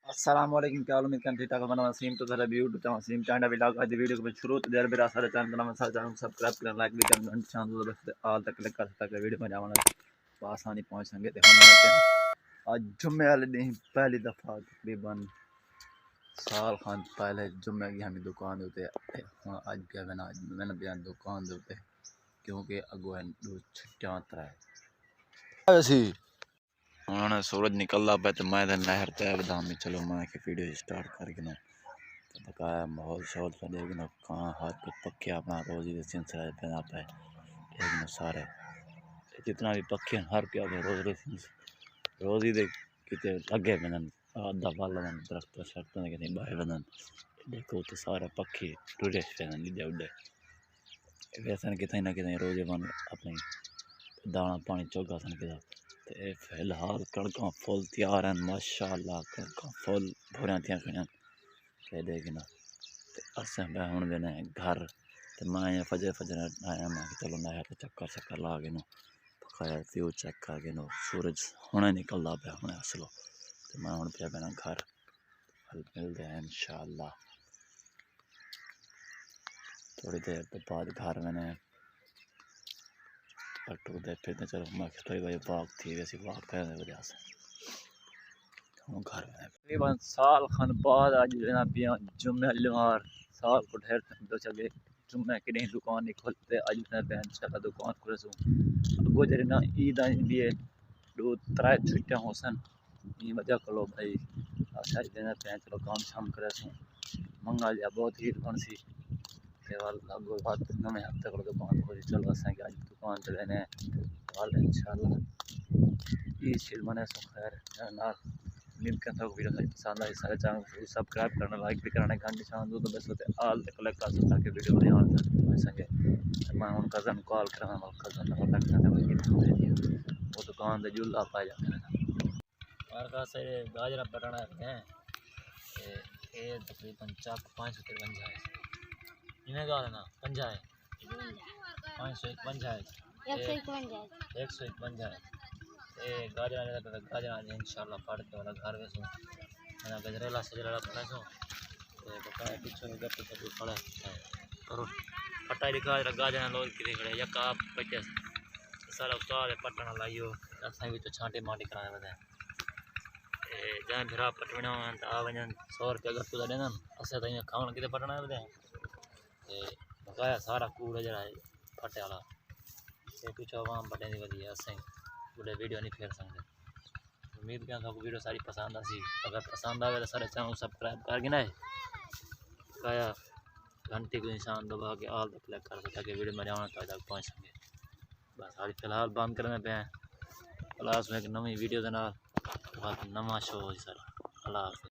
अस्सलाम वालेकुम, क्या हाल? उम्मीद करते हैं बना वसीम तो जरा यूट्यूब चैनल वसीम चांडा व्लॉग आज वीडियो को शुरू तो देर बेरा सारे चैनल का नाम सारे चैनल को सब्सक्राइब करें, लाइक भी करें, घंटी चांद दो बस आल तक क्लिक कर सकते वीडियो में जाना आसानी पहुंच सके। तो हम आज जुम्मे वाले दिन पहली दफ़ा तकरीबन साल खान पहले जुम्मे की हमें दुकान होते हाँ आज भी मैंने बयान दुकान होते क्योंकि अगो छुट्टियाँ तरह हाँ सूरज निकलता पे तो मैं नहर तय बदाम चलो मैं कि वीडियो स्टार्ट करके ना तो बकाया माहौल शोल का देखना कहाँ हाथ पे पक्के अपना रोजी के सिलसिला बना पे देखना सारे जितना भी पक्के हर क्या रोजी दे किते लगे बनन आधा बाल बनन दरख्त शर्त के बाहर बनन देखो तो सारे पक्षी टूरिस्ट बनन इधर उधर वैसे कितने ना कितने रोजे बन अपने दाना पानी चोगा सन के ते फिलहाल कणकां फुल तैयार हैं माशाअल्लाह कणकां फुल भोरियां थियां खड़ियां ते देखना ते असें मैं हुण देने घर ते मैं फजर आया मैं चलो नहर ते चक्कर ला के नो बकाया व्यू चेक करके नो सूरज हुणे निकलदा पे हुणे असलो ते मैं हुण पे बना घर कल मिलते हैं इंशाअल्लाह थोड़ी देर के बाद घर मैंने पट्टू दे फिर चलो मैं थोड़ी भाई वॉक थी वैसी वॉक करने की वजह से हम घर में तकरीबन साल खन बाद आज बिया जुम्मे लुहार साल को ढेर तो चले जुम्मे की नहीं दुकान नहीं खोलते आज बहन चला दुकान खोले सो अगो जरे ना ईद आई भी है दो त्रै छुट्टियां हो सन ये वजह करो भाई अच्छा देना बहन चलो काम शाम करे सो मंगा लिया बहुत ही कौन सी लगो बात नवे हफ्ते को दुकान खोली चलो असें आज दुकान ते लेने कल इंशाल्लाह ये चीज बने सो खैर ना उम्मीद करता हूँ वीडियो पसंद आई सारे चैनल को सब्सक्राइब करना लाइक भी करना घंटी चांद दो तो बस होते आल तक क्लिक कर सकता कि वीडियो में ध्यान सके मैं उन कज़न कॉल करा कज़न पता करना वो दुकान से जुल्ला पाए जाते हैं और से गाजर पटाना है ये तकरीबन 4-5 है इन्हें गाल ना 50 है 551 है 151 है गाजर इंशाल्लाह पढ़ के वाला घर में सो गजरेला सजरेला पड़ा सो बकाया पीछे गप सब पड़ा है और पट्टा दिखा गाजर लोग की खड़े या का बचे सारा उस्ताद पटना लाइयो असां भी तो छांटे माटी कराए वदा जहाँ भिरा पटवना आ वजन 100 रुपया अगर तुझा देना असें तो खावन किते पटना वदा बकाया सारा कूड़ा जरा फटे वाला ये पीछे आवाम पटे दी वदी असें पूरे वीडियो नहीं फेर सकते उम्मीद करता हूँ वीडियो सारी पसंद आसी अगर पसंद आवे तो सारे चैनल सब्सक्राइब करके ना बकाया घंटी को निशान दबा के आल तक क्लिक कर सकता कि वीडियो में जाना तक पहुँच सके बस आज फिलहाल बंद करने पे हैं क्लास में एक नवी वीडियो के नाल नवा शो हो सर अल्लाह हाफिज़।